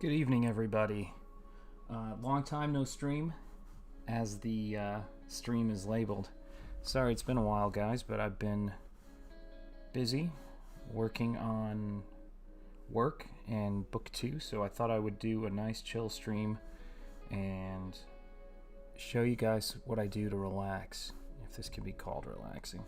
Good evening, everybody. Long time no stream, as the stream is labeled. Sorry, it's been a while, guys, but I've been busy working on work and book 2, so I thought I would do a nice chill stream and show you guys what I do to relax, if this can be called relaxing.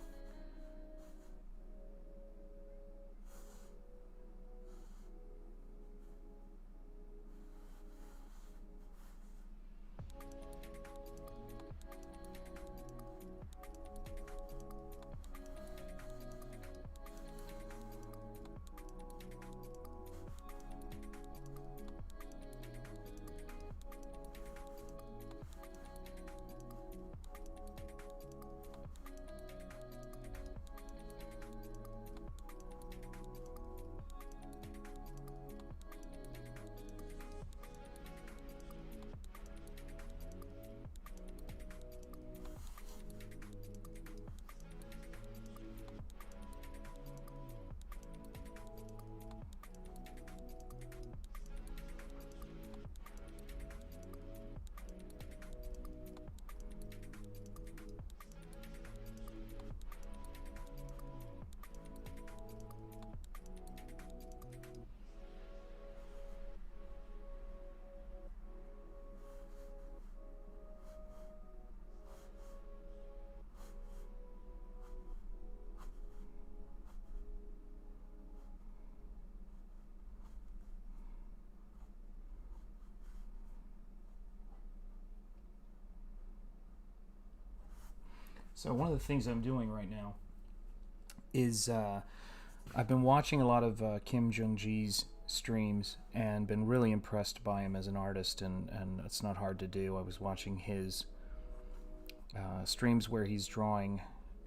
So one of the things I'm doing right now is I've been watching a lot of Kim Jung-ji's streams and been really impressed by him as an artist, and it's not hard to do. I was watching his streams where he's drawing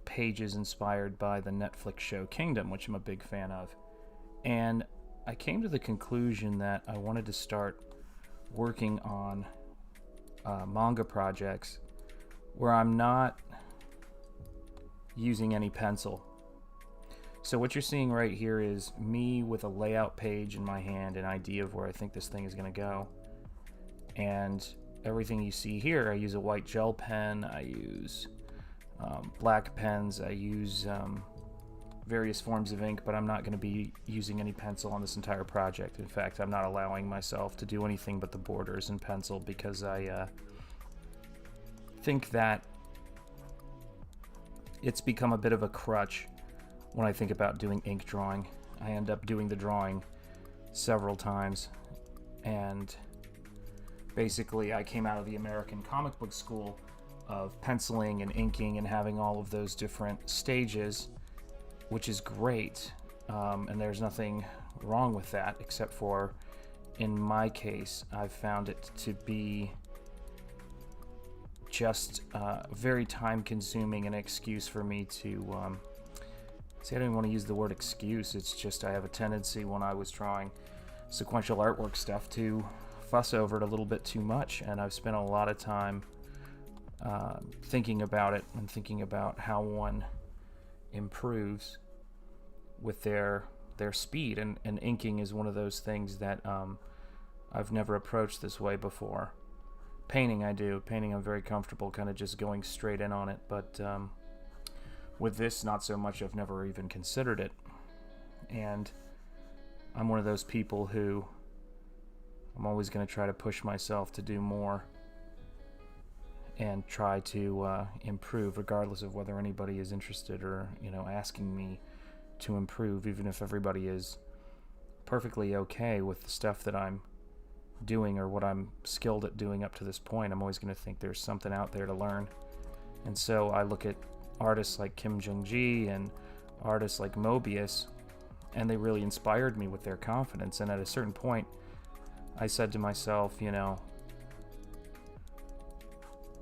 pages inspired by the Netflix show Kingdom, which I'm a big fan of. And I came to the conclusion that I wanted to start working on manga projects where I'm not using any pencil. So what you're seeing right here is me with a layout page in my hand, an idea of where I think this thing is going to go. And everything you see here, I use a white gel pen, I use black pens, I use various forms of ink, but I'm not going to be using any pencil on this entire project. In fact, I'm not allowing myself to do anything but the borders in pencil because I think that it's become a bit of a crutch when I think about doing ink drawing. I end up doing the drawing several times, and basically I came out of the American comic book school of penciling and inking and having all of those different stages, which is great, and there's nothing wrong with that, except for in my case I've found it to be just very time consuming, an excuse for me to see, I don't even want to use the word excuse, it's just I have a tendency when I was drawing sequential artwork stuff to fuss over it a little bit too much, and I've spent a lot of time thinking about it and thinking about how one improves with their speed, and inking is one of those things that I've never approached this way before. Painting I do. Painting I'm very comfortable kind of just going straight in on it, but with this not so much. I've never even considered it, and I'm one of those people who I'm always going to try to push myself to do more and try to improve, regardless of whether anybody is interested or asking me to improve, even if everybody is perfectly okay with the stuff that I'm doing or what I'm skilled at doing up to this point. I'm always going to think there's something out there to learn. And so I look at artists like Kim Jung-ji and artists like Mobius, and they really inspired me with their confidence. And at a certain point I said to myself,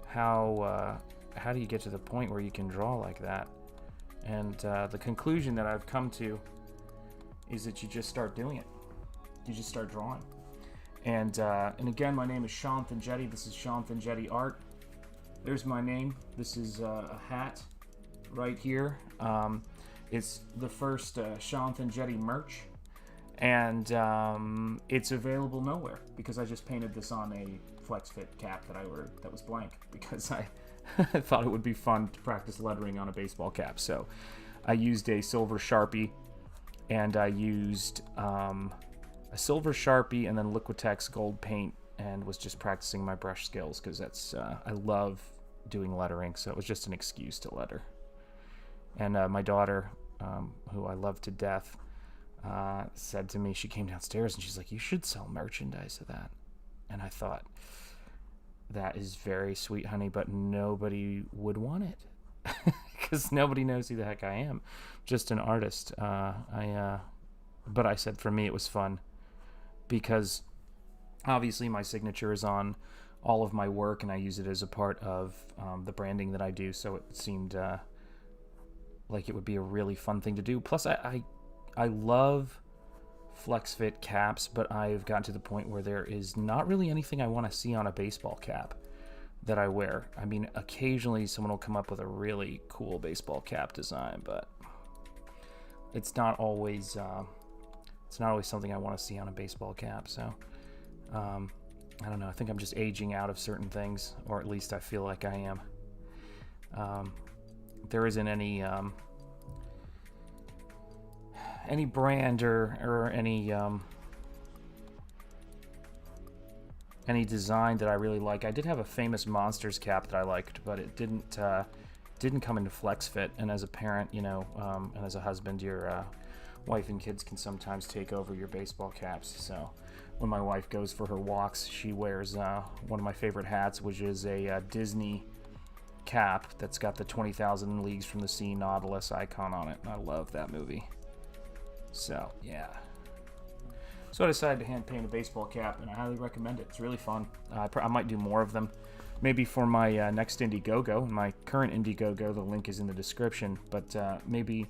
how do you get to the point where you can draw like that? And the conclusion that I've come to is that you just start doing it. You just start drawing. And again, my name is Shanth Enjeti. This is Shanth Enjeti Art. There's my name. This is a hat right here. It's the first Shanth Enjeti merch. And it's available nowhere because I just painted this on a flex fit cap that was blank because I thought it would be fun to practice lettering on a baseball cap. So I used a silver Sharpie, and I used a silver Sharpie and then Liquitex gold paint, and was just practicing my brush skills because I love doing lettering, so it was just an excuse to letter. And my daughter, who I love to death, said to me, she came downstairs and she's like, "You should sell merchandise of that." And I thought, that is very sweet, honey, but nobody would want it because nobody knows who the heck I am. Just an artist. But I said for me it was fun because obviously my signature is on all of my work and I use it as a part of the branding that I do. So it seemed like it would be a really fun thing to do. Plus, I love flex fit caps, but I've gotten to the point where there is not really anything I want to see on a baseball cap that I wear. I mean, occasionally someone will come up with a really cool baseball cap design, but it's not always something I want to see on a baseball cap. So I don't know. I think I'm just aging out of certain things, or at least I feel like I am. There isn't any brand or any design that I really like. I did have a Famous Monsters cap that I liked, but it didn't come into flex fit. And as a parent, and as a husband, your wife and kids can sometimes take over your baseball caps. So when my wife goes for her walks, she wears one of my favorite hats, which is a Disney cap that's got the 20,000 Leagues from the Sea Nautilus icon on it. And I love that movie. So, yeah. So I decided to hand paint a baseball cap, and I highly recommend it. It's really fun. I might do more of them. Maybe for my next Indiegogo. My current Indiegogo, the link is in the description. But maybe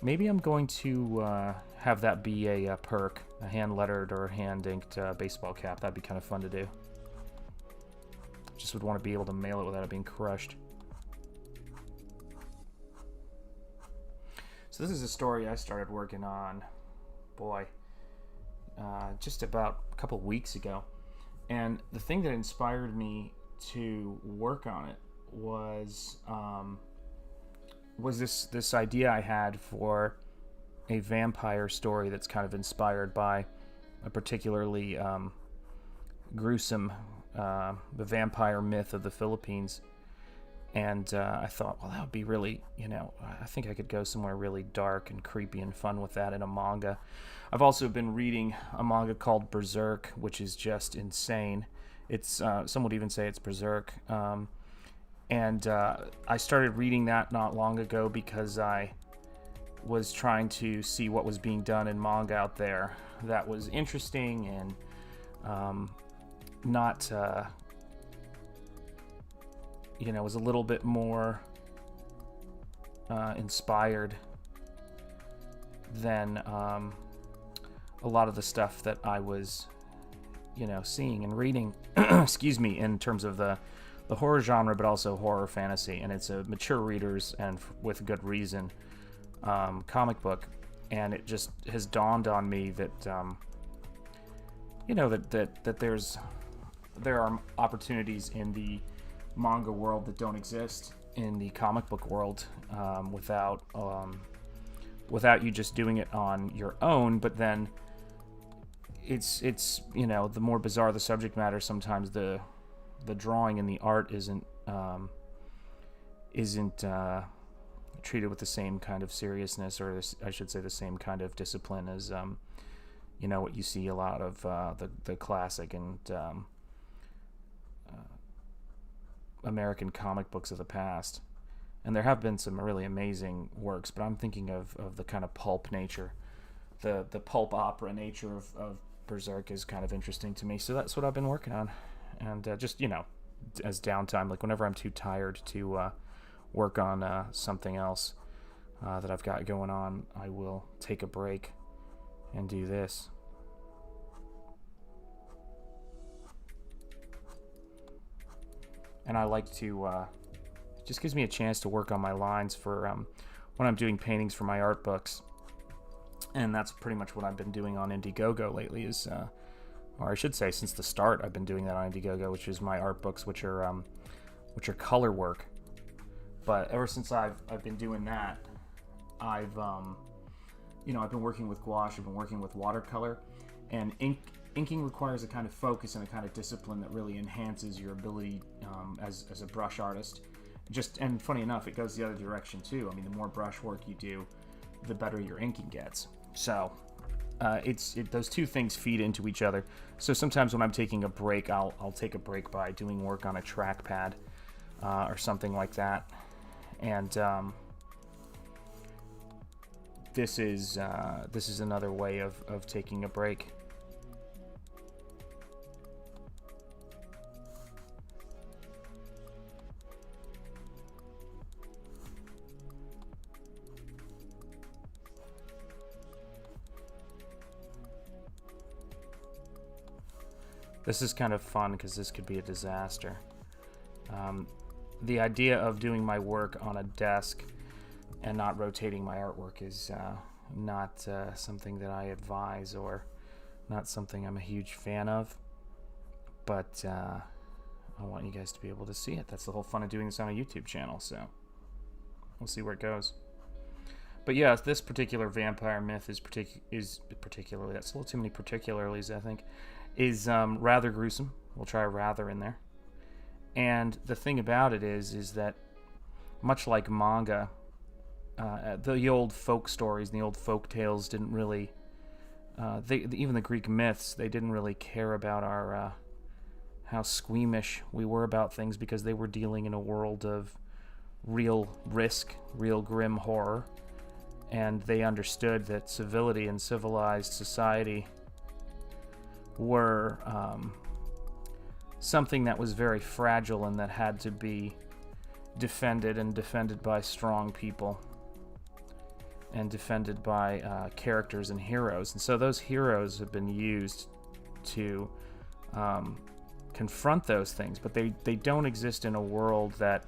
I'm going to have that be a perk, a hand-lettered or hand-inked baseball cap. That'd be kind of fun to do. Just would want to be able to mail it without it being crushed. So this is a story I started working on, just about a couple weeks ago. And the thing that inspired me to work on it was this idea I had for a vampire story that's kind of inspired by a particularly gruesome the vampire myth of the Philippines. And I thought, well, that would be really, I think I could go somewhere really dark and creepy and fun with that in a manga. I've also been reading a manga called Berserk, which is just insane. It's some would even say it's Berserk. And I started reading that not long ago because I was trying to see what was being done in manga out there that was interesting and not... was a little bit more inspired than a lot of the stuff that I was, seeing and reading, excuse me, in terms of the horror genre, but also horror fantasy. And it's a mature readers, and with good reason, comic book. And it just has dawned on me that, that there are opportunities in the manga world that don't exist in the comic book world, without you just doing it on your own. But then it's the more bizarre the subject matter, sometimes the drawing and the art isn't treated with the same kind of seriousness, or I should say the same kind of discipline as what you see a lot of the classic and American comic books of the past. And there have been some really amazing works, but I'm thinking of the kind of pulp nature. The pulp opera nature of Berserk is kind of interesting to me, so that's what I've been working on. And just, as downtime, like whenever I'm too tired to work on something else that I've got going on, I will take a break and do this. And I like to, it just gives me a chance to work on my lines for when I'm doing paintings for my art books. And that's pretty much what I've been doing on Indiegogo lately is, or I should say since the start, I've been doing that on Indiegogo, which is my art books, which are color work. But ever since I've been doing that, I've been working with gouache, I've been working with watercolor, and inking requires a kind of focus and a kind of discipline that really enhances your ability as a brush artist. And funny enough, it goes the other direction too. I mean, the more brush work you do, the better your inking gets. So those two things feed into each other. So sometimes when I'm taking a break, I'll take a break by doing work on a trackpad or something like that. And this is another way of taking a break. This is kind of fun because this could be a disaster. The idea of doing my work on a desk and not rotating my artwork is not something that I advise, or not something I'm a huge fan of. But I want you guys to be able to see it. That's the whole fun of doing this on a YouTube channel, so we'll see where it goes. But yeah, this particular vampire myth is particularly, that's a little too many particularities, I think, is rather gruesome. We'll try a rather in there. And the thing about it is that much like manga, the old folk stories and the old folk tales didn't really, even the Greek myths, they didn't really care about our how squeamish we were about things, because they were dealing in a world of real risk, real grim horror, and they understood that civility and civilized society were something that was very fragile and that had to be defended, and defended by strong people, and defended by characters and heroes. And so those heroes have been used to confront those things, but they don't exist in a world that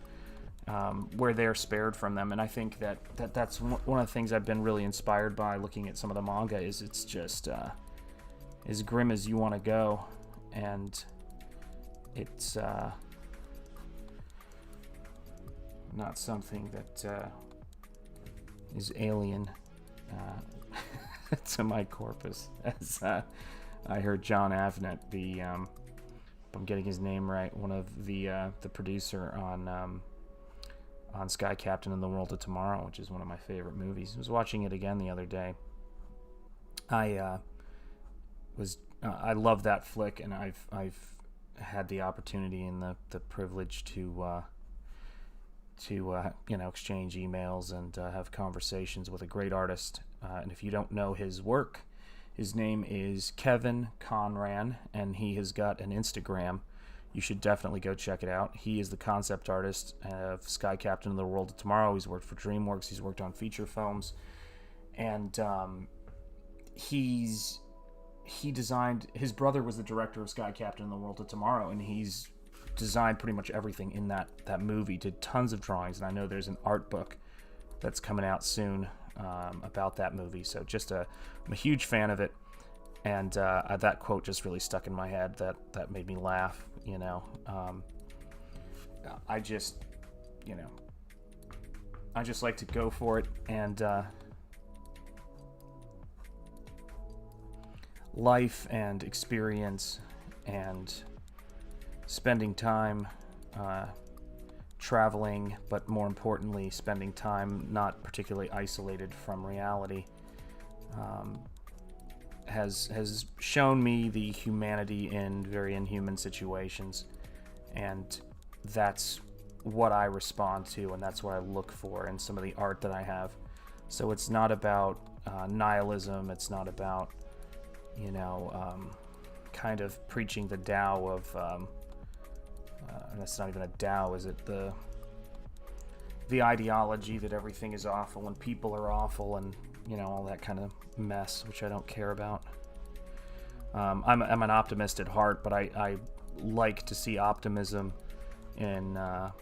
where they're spared from them. And I think that's one of the things I've been really inspired by looking at some of the manga, is it's just as grim as you want to go, and it's not something that is alien to my corpus. As I heard John Avnet, if I'm getting his name right, one of the producer on Sky Captain and the World of Tomorrow, which is one of my favorite movies. I was watching it again the other day. I love that flick, and I've had the opportunity and the privilege to exchange emails and have conversations with a great artist. And if you don't know his work, his name is Kevin Conran, and he has got an Instagram. You should definitely go check it out. He is the concept artist of Sky Captain and the World of Tomorrow. He's worked for DreamWorks. He's worked on feature films, and he designed. His brother was the director of Sky Captain and the World of Tomorrow, and he's designed pretty much everything in that movie. Did tons of drawings, and I know there's an art book that's coming out soon about that movie. So I'm a huge fan of it, and that quote just really stuck in my head. That made me laugh. I just like to go for it, and life and experience and spending time traveling, but more importantly, spending time not particularly isolated from reality, has shown me the humanity in very inhuman situations, and that's what I respond to, and that's what I look for in some of the art that I have. So it's not about nihilism. It's not about kind of preaching the Tao of and that's not even a Tao, is it? The ideology that everything is awful and people are awful, and all that kind of mess, which I don't care about. I'm an optimist at heart, but I like to see optimism in a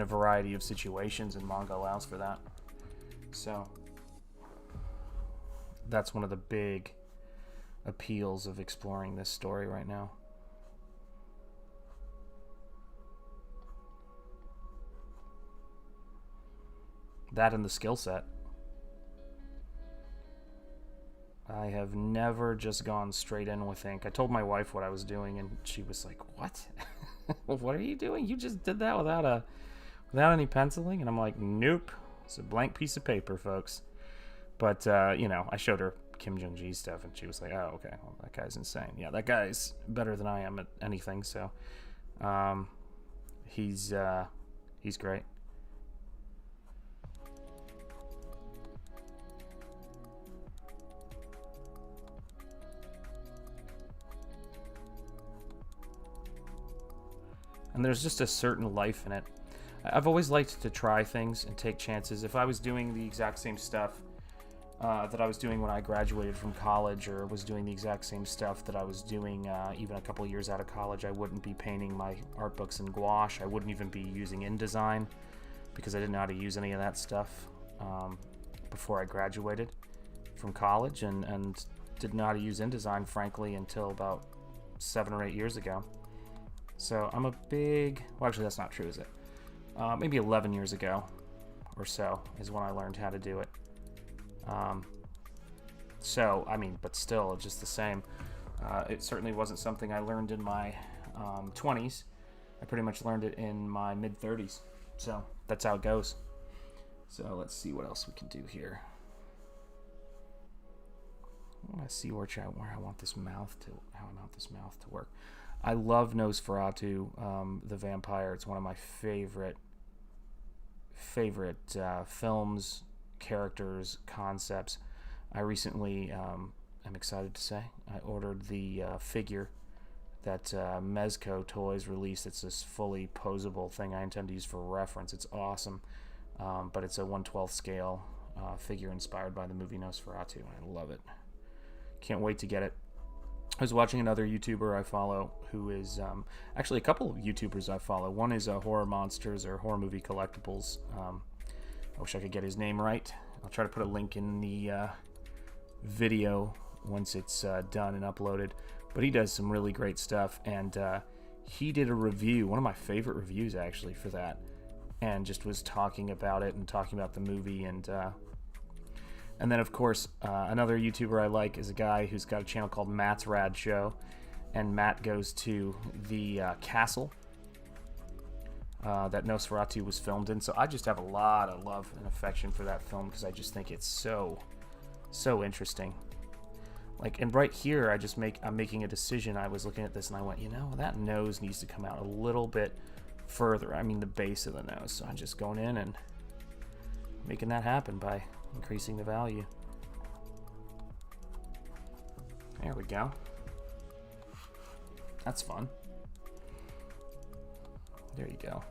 variety of situations, and manga allows for that. So that's one of the big appeals of exploring this story right now. That and the skill set. I have never just gone straight in with ink. I told my wife what I was doing, and she was like, "What? What are you doing? You just did that without any penciling?" And I'm like, "Nope. It's a blank piece of paper, folks." But I showed her Kim Jong-ji's stuff, and she was like, "Oh, okay. Well, that guy's insane. Yeah, that guy's better than I am at anything." So, he's great. And there's just a certain life in it. I've always liked to try things and take chances. If I was doing the exact same stuff that I was doing when I graduated from college, or was doing the exact same stuff that I was doing even a couple years out of college, I wouldn't be painting my art books in gouache. I wouldn't even be using InDesign, because I didn't know how to use any of that stuff before I graduated from college, and didn't know how to use InDesign, frankly, until about 7 or 8 years ago. So I'm a big... Well, actually, that's not true, is it? Maybe 11 years ago or so is when I learned how to do it. So, I mean, but still, just the same. It certainly wasn't something I learned in my 20s. I pretty much learned it in my mid-30s. So that's how it goes. So let's see what else we can do here. I want to see where I want this mouth to... how I want this mouth to work. I love Nosferatu, the vampire. It's one of my favorite films, characters, concepts. I recently, I'm excited to say, I ordered the figure that Mezco Toys released. It's this fully posable thing I intend to use for reference. It's awesome, but it's a 1/12 scale figure inspired by the movie Nosferatu, and I love it. Can't wait to get it. I was watching another YouTuber I follow who is actually a couple of YouTubers I follow. One is Horror Monsters, or Horror Movie Collectibles. I wish I could get his name right. I'll try to put a link in the video once it's done and uploaded. But he does some really great stuff, and he did a review, one of my favorite reviews actually for that, and just was talking about it and talking about the movie. And then, of course, another YouTuber I like is a guy who's got a channel called Matt's Rad Show. And Matt goes to the castle that Nosferatu was filmed in. So I just have a lot of love and affection for that film, because I just think it's so interesting. Like, and right here, I'm making a decision. I was looking at this and I went, that nose needs to come out a little bit further. I mean, the base of the nose. So I'm just going in and making that happen by increasing the value. There we go. That's fun. There you go.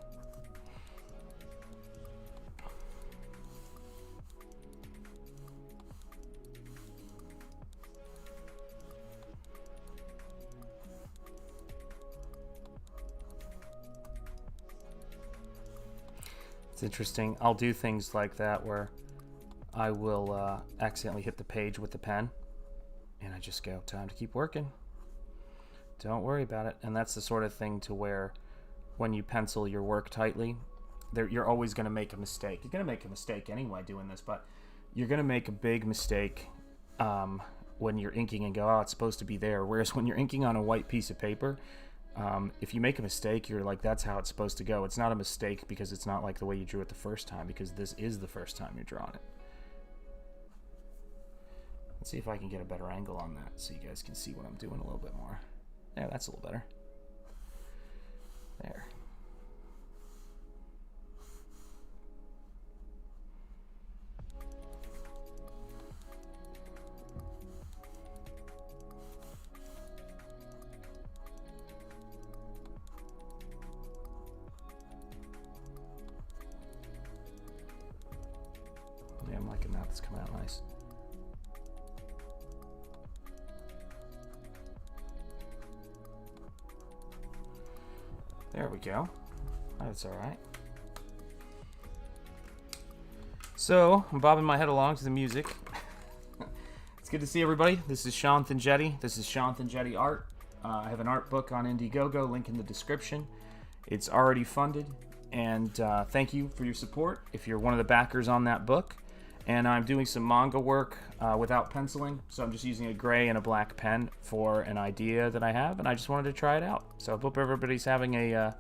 It's interesting. I'll do things like that where I will accidentally hit the page with the pen, and I just go, time to keep working. Don't worry about it. And that's the sort of thing to where when you pencil your work tightly, you're always going to make a mistake. You're going to make a mistake anyway doing this, but you're going to make a big mistake when you're inking and go, oh, it's supposed to be there. Whereas when you're inking on a white piece of paper, if you make a mistake, you're like, that's how it's supposed to go. It's not a mistake because it's not like the way you drew it the first time, because this is the first time you're drawing it. Let's see if I can get a better angle on that so you guys can see what I'm doing a little bit more. Yeah, that's a little better. There. Yeah, I'm liking that. It's coming out nice. There we go. That's all right. So I'm bobbing my head along to the music. It's good to see everybody. This is Shanth Enjeti. This is Shanth Enjeti Art. I have an art book on Indiegogo, link in the description. It's already funded, and thank you for your support if you're one of the backers on that book. And I'm doing some manga work without penciling, so I'm just using a gray and a black pen for an idea that I have, and I just wanted to try it out. So I hope everybody's having a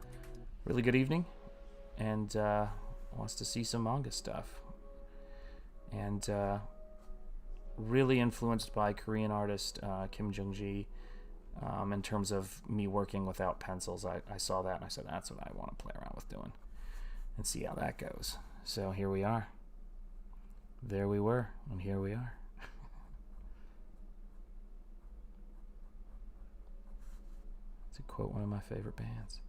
really good evening and wants to see some manga stuff. And really influenced by Korean artist Kim Jung-ji in terms of me working without pencils. I saw that and I said, that's what I want to play around with doing and see how that goes. So here we are. There we were, and here we are. To quote one of my favorite bands.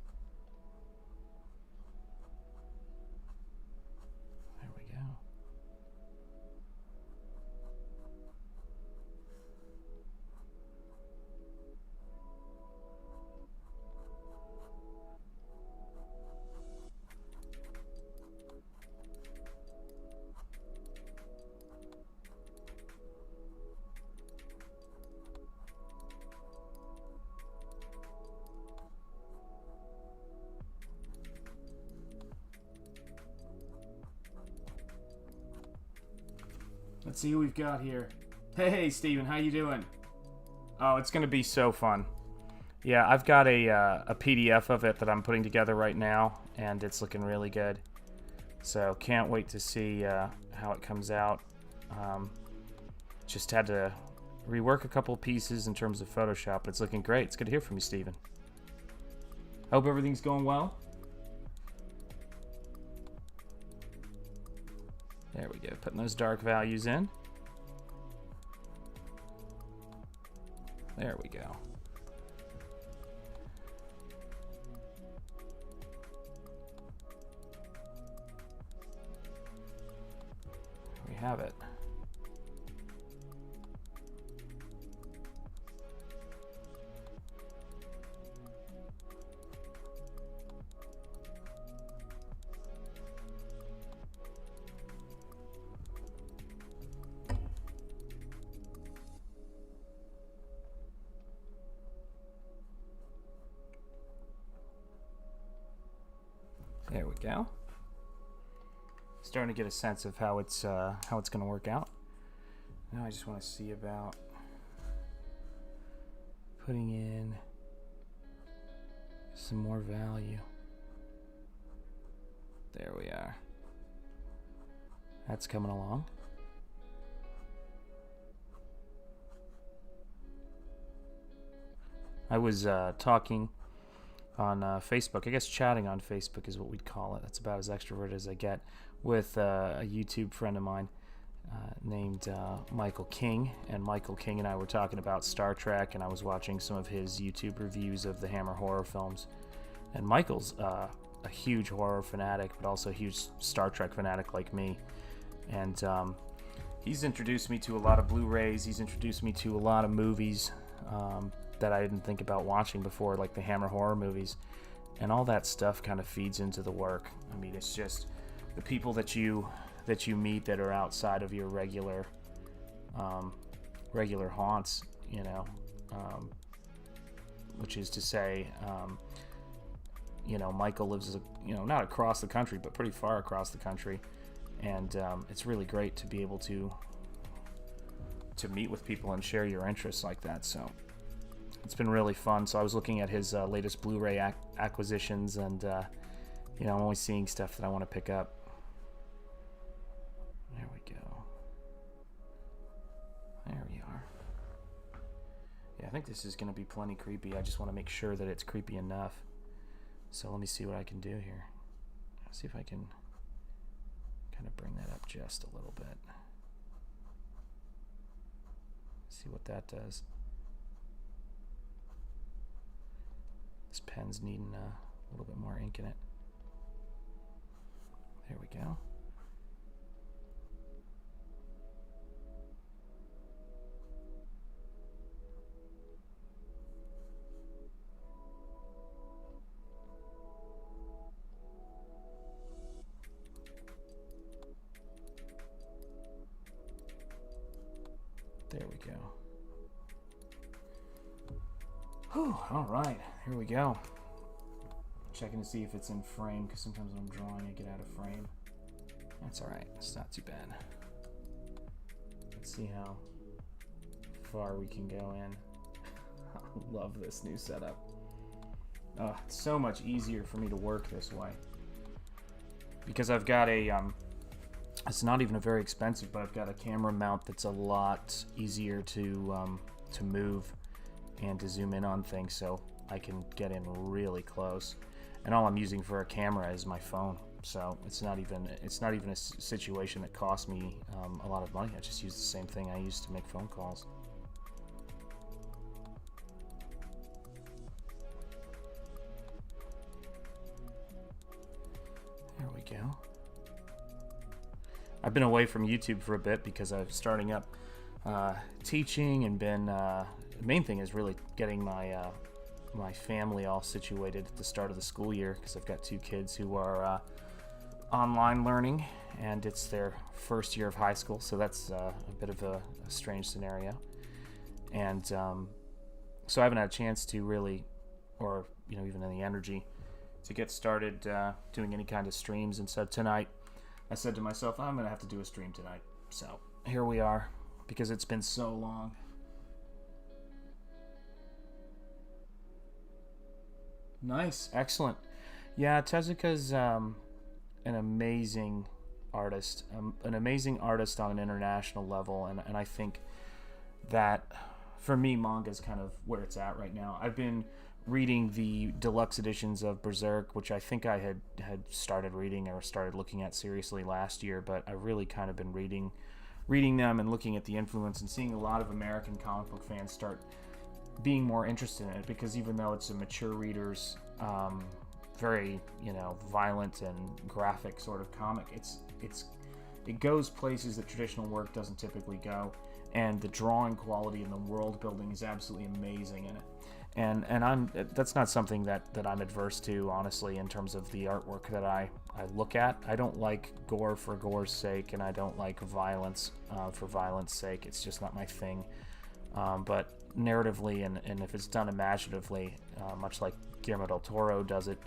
There we go. Let's see who we've got here. Hey, Steven, how you doing? Oh, it's going to be so fun. Yeah, I've got a PDF of it that I'm putting together right now, and it's looking really good. So can't wait to see how it comes out. Just had to rework a couple pieces in terms of Photoshop, but it's looking great. It's good to hear from you, Steven. Hope everything's going well. There we go, putting those dark values in. There we go. We have it. There we go. Starting to get a sense of how it's going to work out. Now I just want to see about putting in some more value. There we are. That's coming along. I was talking on Facebook, I guess chatting on Facebook is what we'd call it. That's about as extroverted as I get, with a YouTube friend of mine named Michael King. And Michael King and I were talking about Star Trek, and I was watching some of his YouTube reviews of the Hammer horror films. And Michael's a huge horror fanatic, but also a huge Star Trek fanatic like me. And he's introduced me to a lot of Blu-rays. He's introduced me to a lot of movies that I didn't think about watching before, like the Hammer horror movies, and all that stuff kind of feeds into the work. I mean, it's just the people that you meet that are outside of your regular haunts, you know, which is to say, you know, Michael lives, you know, not across the country, but pretty far across the country, and it's really great to be able to meet with people and share your interests like that. So it's been really fun. So I was looking at his latest Blu-ray acquisitions, and you know, I'm always seeing stuff that I want to pick up. There we go. There we are. Yeah, I think this is going to be plenty creepy. I just want to make sure that it's creepy enough. So let me see what I can do here. Let's see if I can kind of bring that up just a little bit. See what that does. This pen's needing a little bit more ink in it. There we go. There we go. Whew, all right, here we go. Checking to see if it's in frame, because sometimes when I'm drawing, I get out of frame. That's all right. It's not too bad. Let's see how far we can go in. I love this new setup. It's so much easier for me to work this way. Because I've got a, it's not even a very expensive, but I've got a camera mount that's a lot easier to move and to zoom in on things, so I can get in really close. And all I'm using for a camera is my phone, so it's not even a situation that costs me a lot of money. I just use the same thing I use to make phone calls. There we go. I've been away from YouTube for a bit because I'm starting up teaching and been. The main thing is really getting my my family all situated at the start of the school year, because I've got two kids who are online learning, and it's their first year of high school, so that's a bit of a strange scenario. And so I haven't had a chance to really, or even any energy to get started doing any kind of streams. And so tonight I said to myself, I'm gonna have to do a stream tonight. So here we are, because it's been so long. Nice, excellent. Yeah, Tezuka's an amazing artist, an amazing artist on an international level, and I think that for me, manga is kind of where it's at right now. I've been reading the deluxe editions of Berserk, which I think I had started reading or started looking at seriously last year, but I've really kind of been reading them and looking at the influence and seeing a lot of American comic book fans start being more interested in it, because even though it's a mature reader's very violent and graphic sort of comic, it goes places that traditional work doesn't typically go, and the drawing quality and the world building is absolutely amazing in it. And that's not something that I'm adverse to, honestly, in terms of the artwork that I look at. I don't like gore for gore's sake, and I don't like violence for violence sake. It's just not my thing. But narratively, and if it's done imaginatively, much like Guillermo del Toro does it,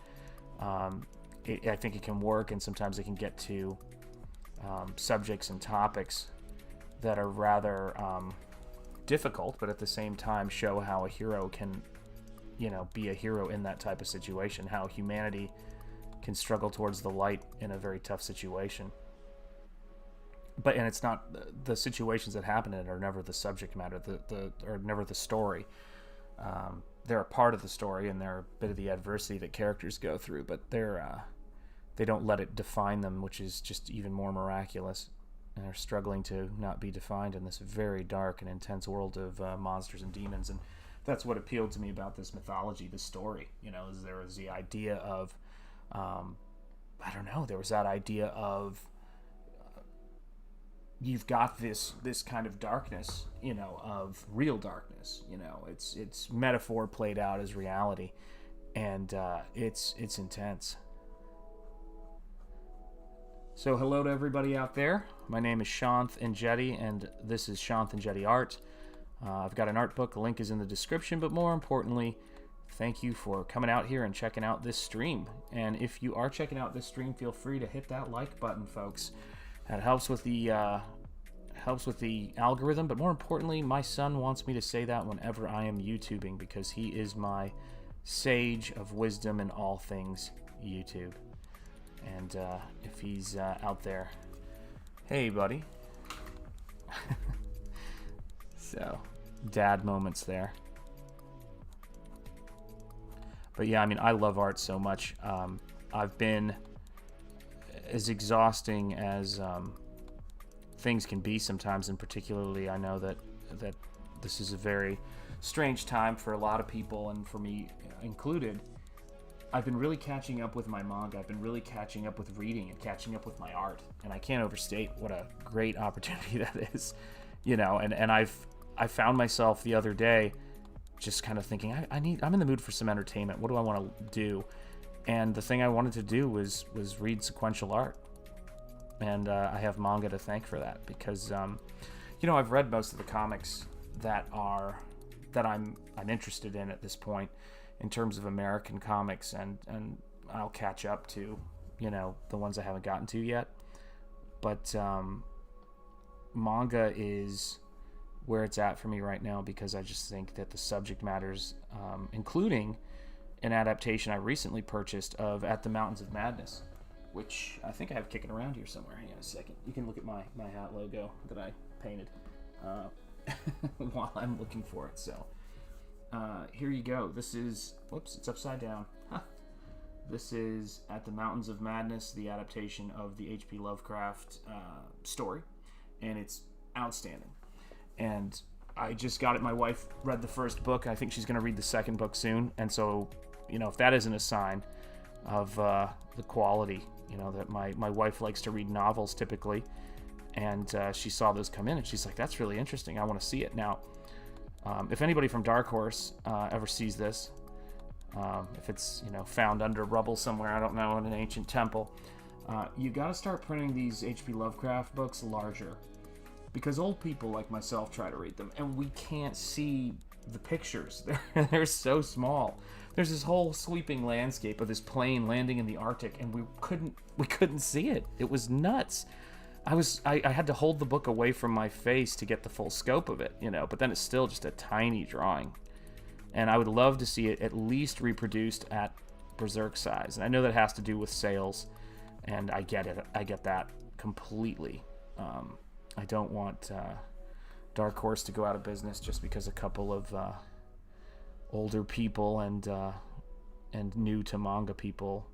I think it can work, and sometimes it can get to subjects and topics that are rather difficult, but at the same time show how a hero can, be a hero in that type of situation, how humanity can struggle towards the light in a very tough situation. And it's not the situations that happen in it are never the subject matter, or never the story. They're a part of the story, and they're a bit of the adversity that characters go through, but they don't let it define them, which is just even more miraculous. And they're struggling to not be defined in this very dark and intense world of monsters and demons. And that's what appealed to me about this mythology, this story. Is there was the idea of, there was that idea of, you've got this kind of darkness, of real darkness. It's metaphor played out as reality, and it's intense. So hello to everybody out there. My name is Shanth Enjeti, and this is Shanth Enjeti Art. I've got an art book. The link is in the description, but more importantly, thank you for coming out here and checking out this stream. And if you are checking out this stream, feel free to hit that like button, folks. That helps with the algorithm, but more importantly, my son wants me to say that whenever I am YouTubing, because he is my sage of wisdom in all things YouTube. And if he's out there, hey, buddy. So, dad moments there. But yeah, I love art so much. I've been as exhausting as things can be sometimes, and particularly I know that this is a very strange time for a lot of people, and for me included. I've been really catching up with my manga. I've been really catching up with reading and catching up with my art, and I can't overstate what a great opportunity that is, and I found myself the other day just kind of thinking, I'm in the mood for some entertainment. What do I want to do? And the thing I wanted to do was read sequential art, and I have manga to thank for that, because I've read most of the comics that I'm interested in at this point in terms of American comics, and I'll catch up to, you know, the ones I haven't gotten to yet. But manga is where it's at for me right now, because I just think that the subject matters, including an adaptation I recently purchased of At the Mountains of Madness, which I think I have kicking around here somewhere. Hang on a second. You can look at my hat logo that I painted while I'm looking for it. So here you go. This is, whoops, it's upside down. Huh. This is At the Mountains of Madness, the adaptation of the H.P. Lovecraft story, and it's outstanding. And I just got it. My wife read the first book. I think she's going to read the second book soon. And so, you know, if that isn't a sign of the quality, you know, that my wife likes to read novels typically, and she saw those come in, and she's like, that's really interesting. I want to see it. Now, if anybody from Dark Horse ever sees this, if it's, you know, found under rubble somewhere, I don't know, in an ancient temple, you got to start printing these H.P. Lovecraft books larger, because old people like myself try to read them, and we can't see the pictures. They're so small. There's this whole sweeping landscape of this plane landing in the Arctic, and we couldn't see it. It was nuts. I had to hold the book away from my face to get the full scope of it, you know, but then it's still just a tiny drawing. And I would love to see it at least reproduced at Berserk size. And I know that has to do with sales, and I get it. I get that completely. I don't want Dark Horse to go out of business just because a couple of older people and new to manga people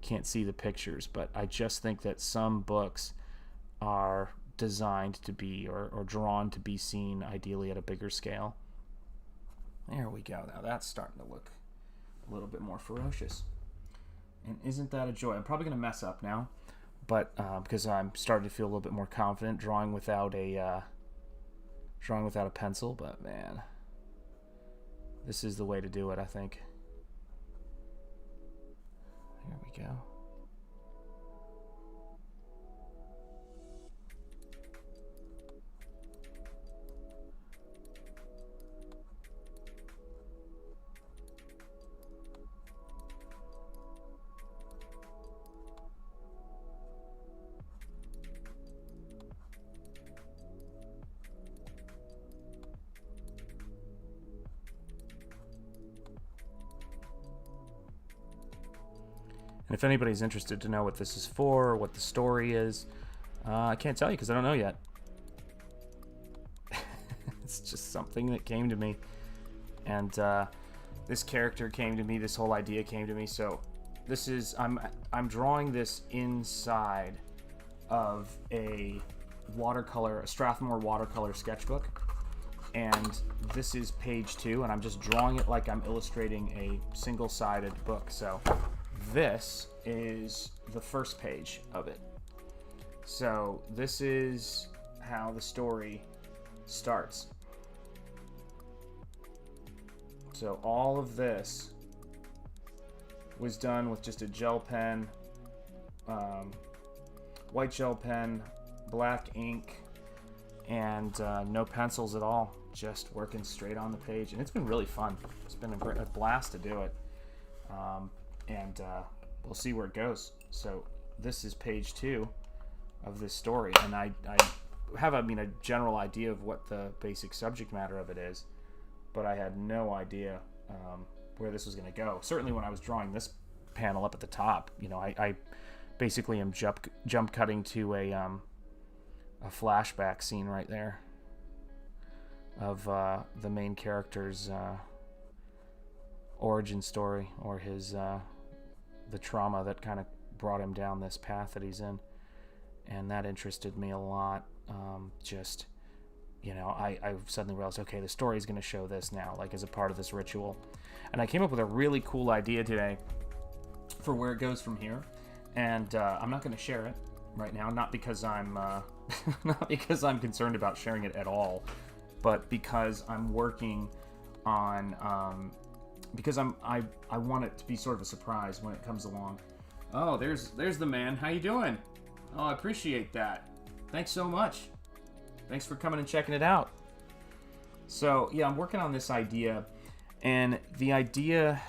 can't see the pictures. But I just think that some books are designed to be or drawn to be seen ideally at a bigger scale. There we go. Now that's starting to look a little bit more ferocious. And isn't that a joy? I'm probably going to mess up now, but because I'm starting to feel a little bit more confident drawing without a pencil. But man, this is the way to do it, I think. Here we go. And if anybody's interested to know what this is for, or what the story is, I can't tell you because I don't know yet. It's just something that came to me. And this character came to me, this whole idea came to me. So this is, I'm drawing this inside of a Strathmore watercolor sketchbook. And this is page 2, and I'm just drawing it like I'm illustrating a single-sided book. So this is the first page of it. So this is how the story starts. So all of this was done with just a gel pen, white gel pen, black ink, and no pencils at all, just working straight on the page. And it's been really fun. It's been a blast to do it. And we'll see where it goes. So this is page 2 of this story, and I have a general idea of what the basic subject matter of it is, but I had no idea where this was going to go. Certainly when I was drawing this panel up at the top, you know, I basically am jump cutting to a flashback scene right there of the main character's origin story, or his the trauma that kind of brought him down this path that he's in, and that interested me a lot. Just, you know, I suddenly realized, okay, the story is going to show this now, like as a part of this ritual, and I came up with a really cool idea today for where it goes from here, and I'm not going to share it right now, not because I'm not because I'm concerned about sharing it at all, but because I'm working on because I want it to be sort of a surprise when it comes along. Oh, there's the man. How you doing? Oh, I appreciate that. Thanks so much. Thanks for coming and checking it out. So yeah, I'm working on this idea, and the idea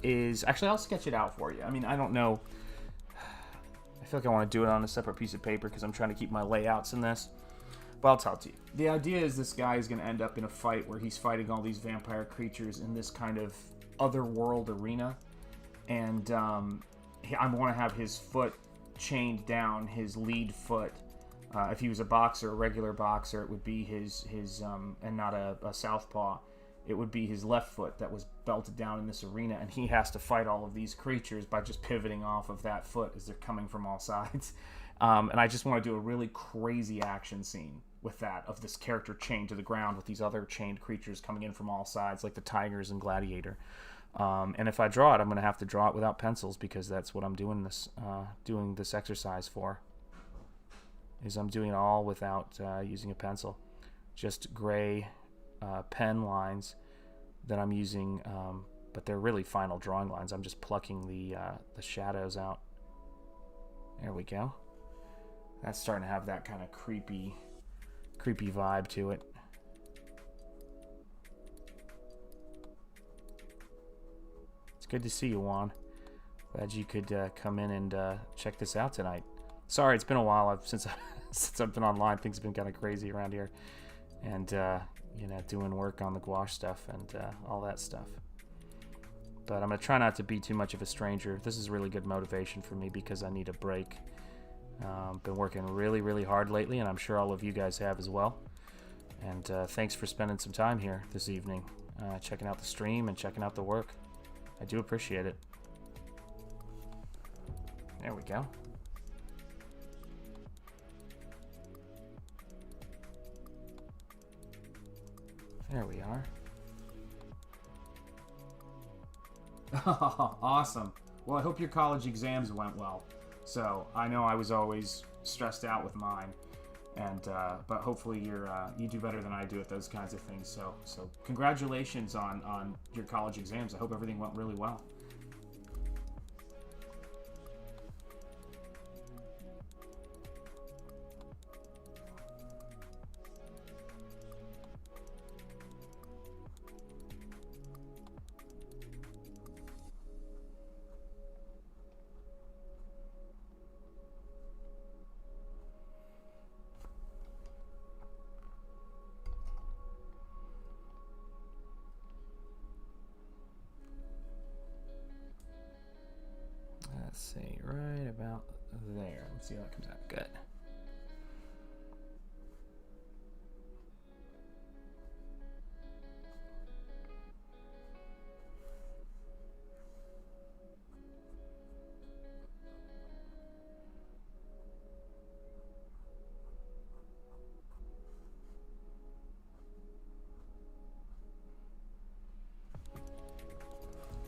is actually I'll sketch it out for you. I mean, I don't know. I feel like I want to do it on a separate piece of paper because I'm trying to keep my layouts in this. But I'll tell it to you. The idea is this guy is going to end up in a fight where he's fighting all these vampire creatures in this kind of otherworld arena, and I want to have his foot chained down, his lead foot. If he was a boxer, a regular boxer, it would be his and not a southpaw. It would be his left foot that was belted down in this arena, and he has to fight all of these creatures by just pivoting off of that foot as they're coming from all sides. And I just want to do a really crazy action scene with that, of this character chained to the ground with these other chained creatures coming in from all sides, like the tigers in Gladiator. And if I draw it, I'm going to have to draw it without pencils because that's what I'm doing this exercise for. Is I'm doing it all without using a pencil, just gray pen lines that I'm using, but they're really final drawing lines. I'm just plucking the shadows out. There we go. That's starting to have that kind of creepy vibe to it. It's good to see you, Juan. Glad you could come in and check this out tonight. Sorry, it's been a while since I've been online. Things have been kind of crazy around here, and doing work on the gouache stuff and all that stuff. But I'm gonna try not to be too much of a stranger. This is really good motivation for me because I need a break. Been working really, really hard lately, and I'm sure all of you guys have as well. And thanks for spending some time here this evening, checking out the stream and checking out the work. I do appreciate it. There we go. There we are. Awesome. Well, I hope your college exams went well. So I know I was always stressed out with mine, and but hopefully you do better than I do at those kinds of things. So congratulations on your college exams. I hope everything went really well. Let's see, right about there. Let's see how that comes out. Good.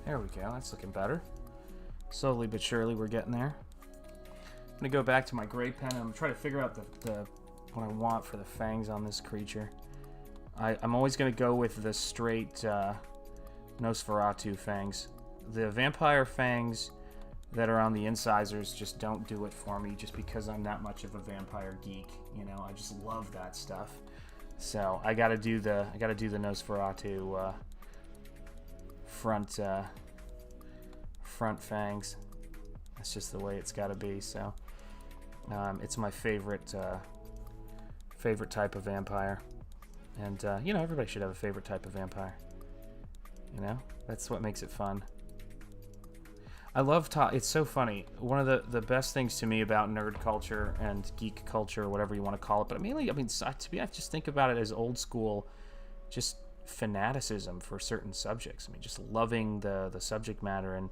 There we go. That's looking better. Slowly but surely, we're getting there. I'm gonna go back to my gray pen and I'm trying to figure out what I want for the fangs on this creature. I'm always gonna go with the straight Nosferatu fangs. The vampire fangs that are on the incisors just don't do it for me, just because I'm that much of a vampire geek. You know, I just love that stuff. So I gotta do the Nosferatu front fangs. That's just the way it's got to be. So it's my favorite type of vampire, and everybody should have a favorite type of vampire. That's what makes it fun. I love it's so funny. One of the best things to me about nerd culture and geek culture, or whatever you want to call it, but mainly, to me, I just think about it as old school, just fanaticism for certain subjects. Just loving the subject matter, and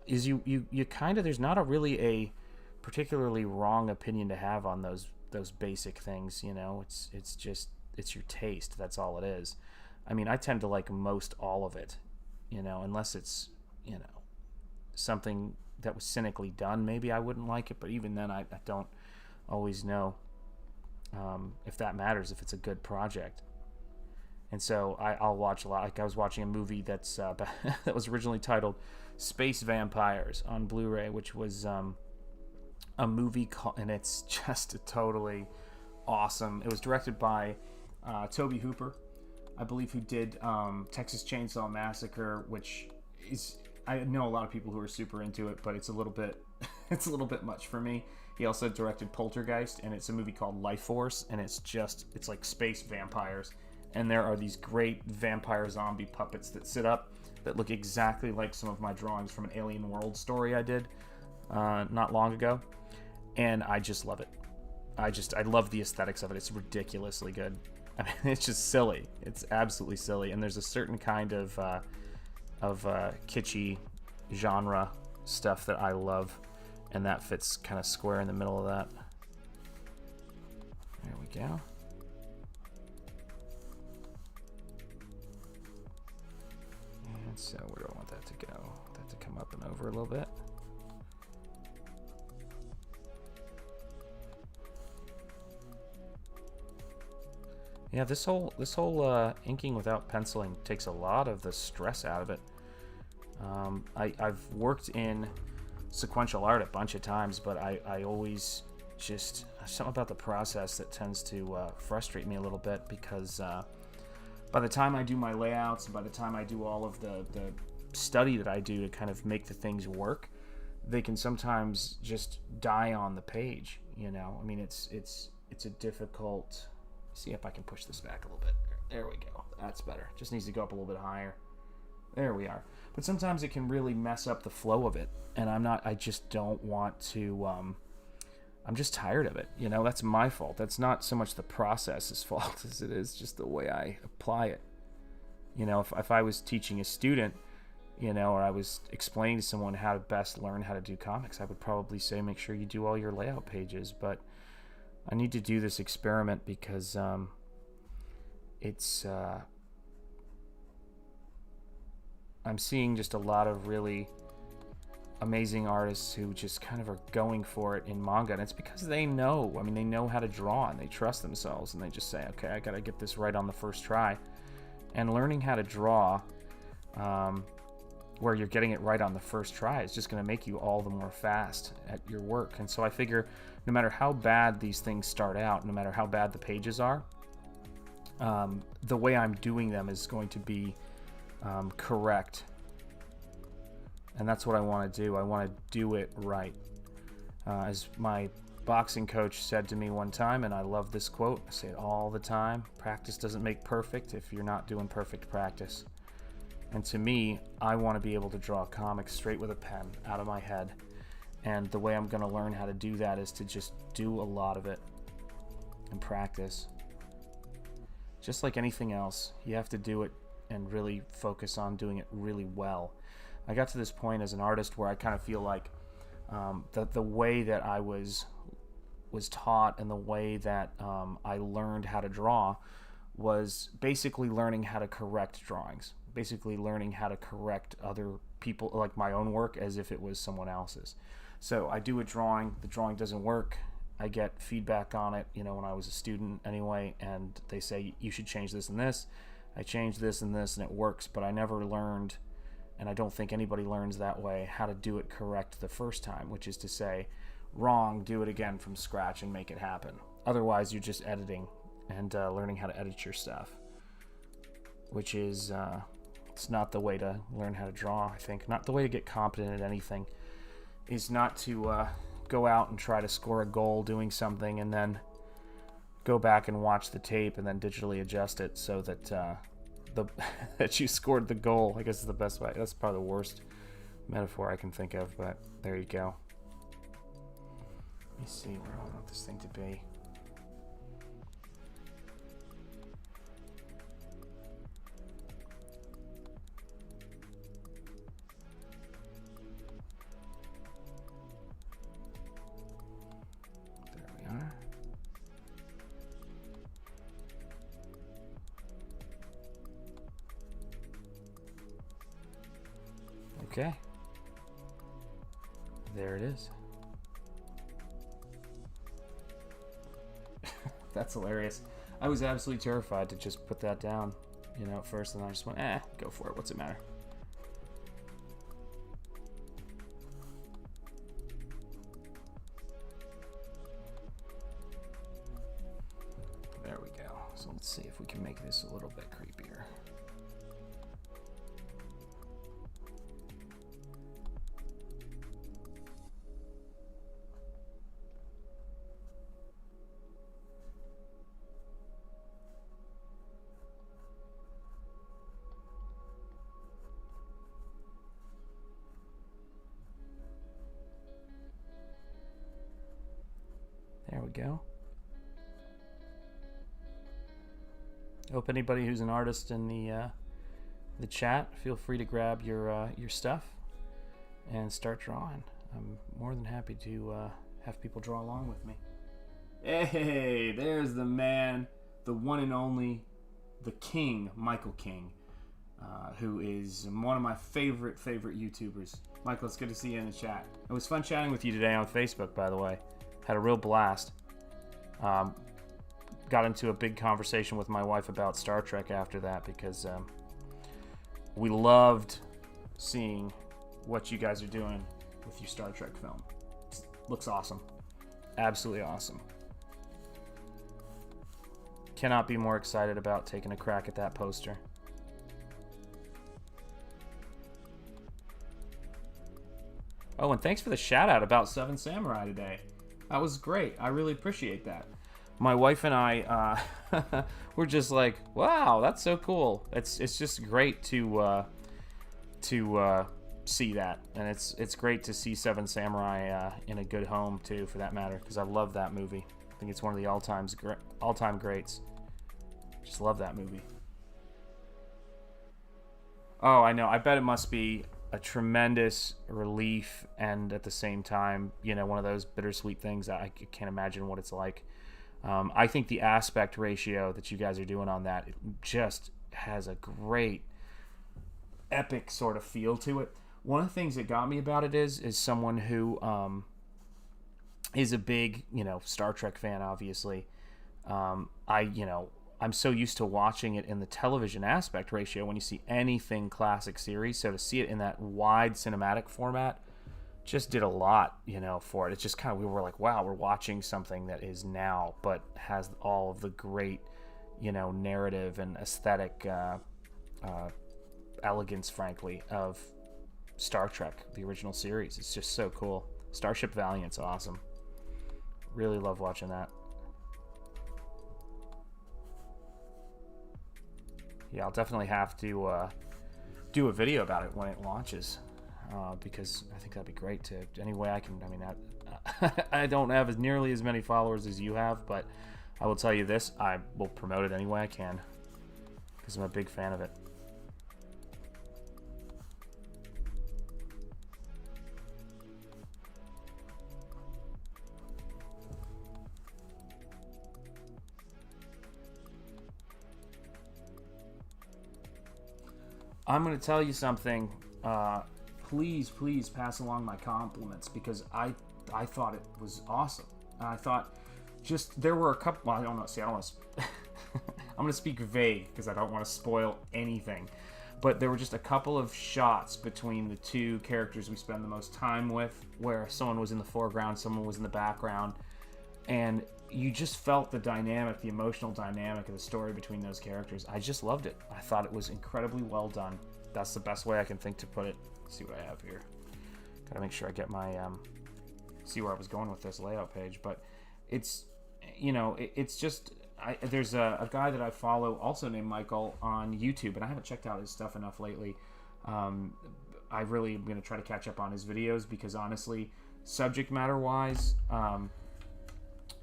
is you kind of, there's not really a particularly wrong opinion to have on those basic things. It's your taste. That's all it is. I tend to like most all of it, unless it's something that was cynically done. Maybe I wouldn't like it, but even then I don't always know if that matters, if it's a good project. And so I'll watch a lot. Like I was watching a movie that's that was originally titled Space Vampires on Blu-ray, which was a movie and it's just totally awesome. It was directed by Tobe Hooper, I believe, who did Texas Chainsaw Massacre, which is, I know a lot of people who are super into it, but it's a little bit it's a little bit much for me. He also directed Poltergeist, and it's a movie called Life Force, and it's like space vampires, and there are these great vampire zombie puppets that sit up that look exactly like some of my drawings from an Alien World story I did not long ago, and I just love it. I love the aesthetics of it. It's ridiculously good. I mean, it's just silly. It's absolutely silly, and there's a certain kind of kitschy genre stuff that I love, and that fits kind of square in the middle of that. There we go. And so where do I want that to go? That to come up and over a little bit. Yeah, this whole inking without penciling takes a lot of the stress out of it. I've worked in sequential art a bunch of times, but I always just, something about the process that tends to frustrate me a little bit, because by the time I do my layouts and by the time I do all of the study that I do to kind of make the things work, they can sometimes just die on the page, you know? I mean, it's a difficult... See if I can push this back a little bit. There we go. That's better. Just needs to go up a little bit higher. There we are. But sometimes it can really mess up the flow of it, and I just don't want to, I'm just tired of it. You know, that's my fault. That's not so much the process's fault as it is just the way I apply it. You know, if I was teaching a student, you know, or I was explaining to someone how to best learn how to do comics, I would probably say make sure you do all your layout pages, but I need to do this experiment because I'm seeing just a lot of really amazing artists who just kind of are going for it in manga, and it's because they know. I mean, they know how to draw and they trust themselves, and they just say, okay, I gotta get this right on the first try. And learning how to draw where you're getting it right on the first try is just going to make you all the more fast at your work. And so I figure no matter how bad these things start out, no matter how bad the pages are, the way I'm doing them is going to be correct. And that's what I want to do. I want to do it right. As my boxing coach said to me one time, and I love this quote, I say it all the time: practice doesn't make perfect if you're not doing perfect practice. And to me, I want to be able to draw comics straight with a pen out of my head. And the way I'm going to learn how to do that is to just do a lot of it and practice. Just like anything else, you have to do it and really focus on doing it really well. I got to this point as an artist where I kind of feel like the way that I was taught and the way that I learned how to draw was basically learning how to correct drawings. Basically learning how to correct other people, like my own work, as if it was someone else's. So I do a drawing, the drawing doesn't work, I get feedback on it, you know, when I was a student anyway, and they say, you should change this and this. I change this and this, and it works, but I never learned, and I don't think anybody learns that way, how to do it correct the first time, which is to say, wrong, do it again from scratch and make it happen. Otherwise, you're just editing and learning how to edit your stuff, which is... it's not the way to learn how to draw, I think. Not the way to get competent at anything is not to go out and try to score a goal doing something and then go back and watch the tape and then digitally adjust it so that that you scored the goal. I guess is the best way. That's probably the worst metaphor I can think of, but there you go. Let me see where I want this thing to be. Okay. There it is. That's hilarious. I was absolutely terrified to just put that down, you know, at first, and I just went, go for it. What's it matter? There we go. So let's see if we can make this a little bit creepier. There we go. Hope anybody who's an artist in the chat, feel free to grab your stuff and start drawing. I'm more than happy to have people draw along with me. Hey, there's the man, the one and only, the King, Michael King, who is one of my favorite YouTubers. Michael, it's good to see you in the chat. It was fun chatting with you today on Facebook, by the way. Had a real blast. Got into a big conversation with my wife about Star Trek after that because we loved seeing what you guys are doing with your Star Trek film. Looks awesome. Absolutely awesome. Cannot be more excited about taking a crack at that poster. Oh, and thanks for the shout out about Seven Samurai today. That was great. I really appreciate that. My wife and I were just like, wow, that's so cool. It's just great to see that, and it's great to see Seven Samurai in a good home too, for that matter, because I love that movie. I think it's one of the all-time greats. Just love that movie. Oh, I know. I bet it must be a tremendous relief, and at the same time, you know, one of those bittersweet things. I can't imagine what it's like. I think the aspect ratio that you guys are doing on that, it just has a great epic sort of feel to it. One of the things that got me about it is someone who is a big, you know, Star Trek fan, obviously. I'm so used to watching it in the television aspect ratio when you see anything classic series. So to see it in that wide cinematic format just did a lot, you know, for it. It's just kind of, we were like, wow, we're watching something that is now, but has all of the great, you know, narrative and aesthetic elegance, frankly, of Star Trek, the original series. It's just so cool. Starship Valiant's awesome. Really love watching that. Yeah, I'll definitely have to do a video about it when it launches, because I think that'd be great to, any way I can. I mean, I don't have nearly as many followers as you have, but I will tell you this, I will promote it any way I can, because I'm a big fan of it. I'm going to tell you something. Please pass along my compliments, because I thought it was awesome. And I thought just there were a couple. Well, I don't know. See, I don't want to. I'm going to speak vague because I don't want to spoil anything. But there were just a couple of shots between the two characters we spend the most time with, where someone was in the foreground, someone was in the background, and you just felt the dynamic, the emotional dynamic of the story between those characters. I just loved it. I thought it was incredibly well done. That's the best way I can think to put it. Let's see what I have here. Gotta make sure I get my, see where I was going with this layout page. But it's, you know, it's just, there's a guy that I follow also named Michael on YouTube, and I haven't checked out his stuff enough lately. I really am going to try to catch up on his videos, because honestly, subject matter wise,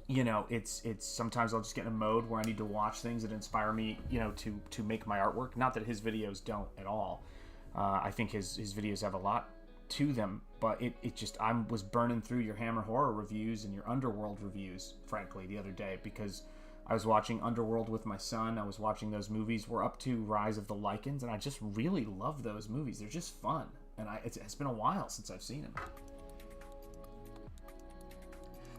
you know, it's sometimes I'll just get in a mode where I need to watch things that inspire me, you know, to make my artwork. Not that his videos don't at all. I think his videos have a lot to them, but it just, I was burning through your Hammer Horror reviews and your Underworld reviews, frankly, the other day, because I was watching Underworld with my son. I was watching those movies. We're up to Rise of the Lycans, and I just really love those movies. They're just fun, and it's been a while since I've seen them.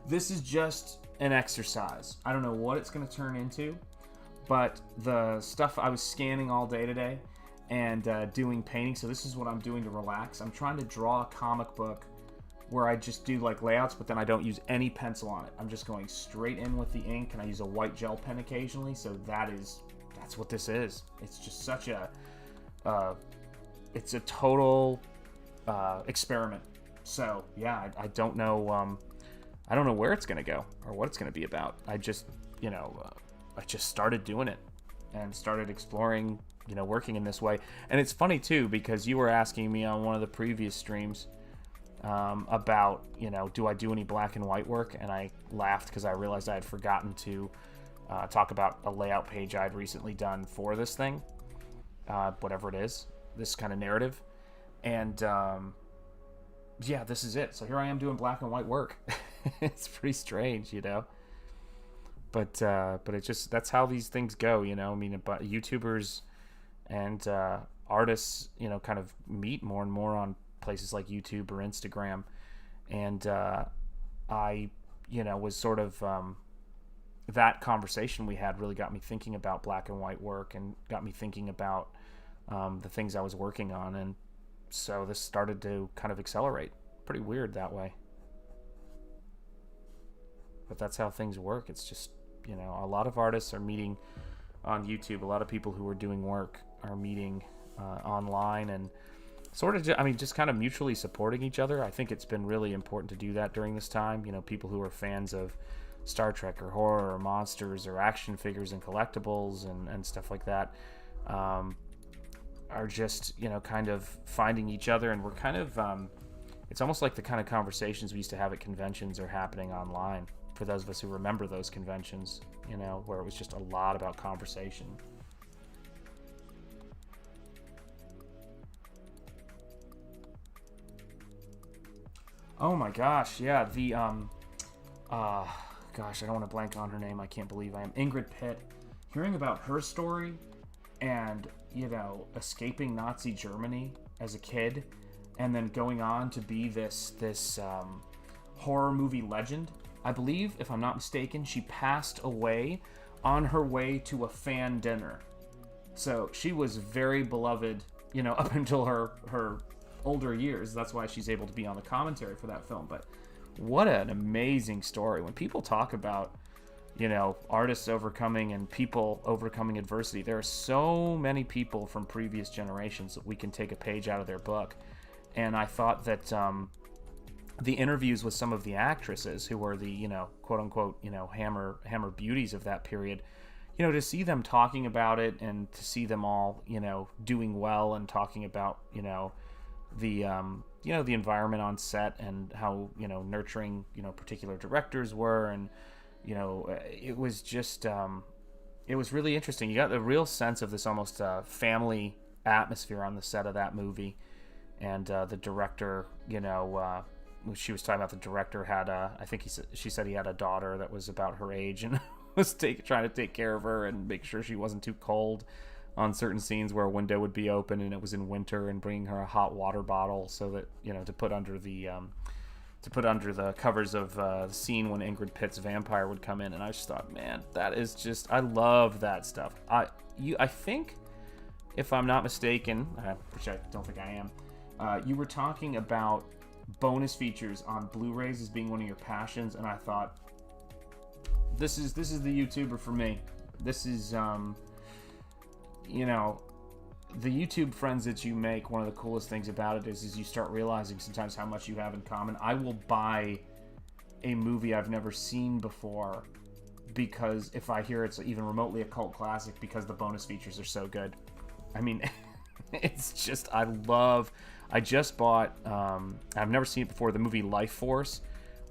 This is just an exercise. I don't know what it's going to turn into, but the stuff I was scanning all day today and doing painting, so this is what I'm doing to relax. I'm trying to draw a comic book where I just do like layouts, but then I don't use any pencil on it. I'm just going straight in with the ink, and I use a white gel pen occasionally. So that's what this is. It's just such a it's a total experiment. So yeah, I don't know. I don't know where it's gonna go or what it's gonna be about. I just I just started doing it and started exploring, working in this way. And it's funny too, because you were asking me on one of the previous streams about, do I do any black and white work? And I laughed because I realized I had forgotten to talk about a layout page I'd recently done for this thing, whatever it is, this kind of narrative. And yeah, this is it. So here I am doing black and white work. It's pretty strange, But it's just, that's how these things go, I mean, but YouTubers and artists, kind of meet more and more on places like YouTube or Instagram. And I, was sort of, that conversation we had really got me thinking about black and white work and got me thinking about the things I was working on. And so this started to kind of accelerate. Pretty weird that way. But that's how things work. It's just, a lot of artists are meeting on YouTube. A lot of people who are doing work are meeting online and sort of, just kind of mutually supporting each other. I think it's been really important to do that during this time. People who are fans of Star Trek or horror or monsters or action figures and collectibles and stuff like that are just, kind of finding each other. And we're kind of, it's almost like the kind of conversations we used to have at conventions are happening online. For those of us who remember those conventions, where it was just a lot about conversation. Oh my gosh, yeah, the gosh, I don't want to blank on her name. I can't believe I am. Ingrid Pitt. Hearing about her story and, escaping Nazi Germany as a kid and then going on to be this horror movie legend. I believe, if I'm not mistaken, she passed away on her way to a fan dinner. So she was very beloved, up until her older years. That's why she's able to be on the commentary for that film. But what an amazing story. When people talk about, artists overcoming and people overcoming adversity, there are so many people from previous generations that we can take a page out of their book. And I thought that the interviews with some of the actresses who were the, quote unquote, hammer beauties of that period, to see them talking about it and to see them all, doing well and talking about, the environment on set and how, nurturing, particular directors were. And, it was just, it was really interesting. You got the real sense of this almost family atmosphere on the set of that movie. And the director, she was talking about the director had she said he had a daughter that was about her age and was trying to take care of her and make sure she wasn't too cold on certain scenes where a window would be open and it was in winter, and bringing her a hot water bottle so that, to put under the covers of the scene when Ingrid Pitt's vampire would come in. And I just thought, man, that is just, I love that stuff. I think, if I'm not mistaken, which I don't think I am, you were talking about bonus features on Blu-rays as being one of your passions, and I thought, this is the YouTuber for me. This is the YouTube friends that you make. One of the coolest things about it is you start realizing sometimes how much you have in common. I will buy a movie I've never seen before because if I hear it's even remotely a cult classic, because the bonus features are so good. I mean, it's just, I just bought, I've never seen it before, the movie Life Force.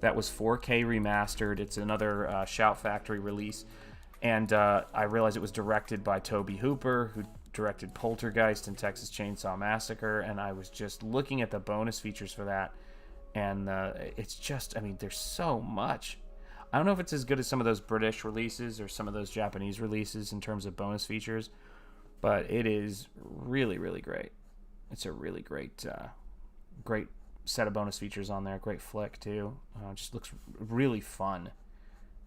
That was 4K remastered. It's another Shout Factory release. And I realized it was directed by Tobe Hooper, who directed Poltergeist and Texas Chainsaw Massacre. And I was just looking at the bonus features for that. And it's just, there's so much. I don't know if it's as good as some of those British releases or some of those Japanese releases in terms of bonus features, but it is really, really great. It's a really great set of bonus features on there. Great flick, too. Just looks really fun,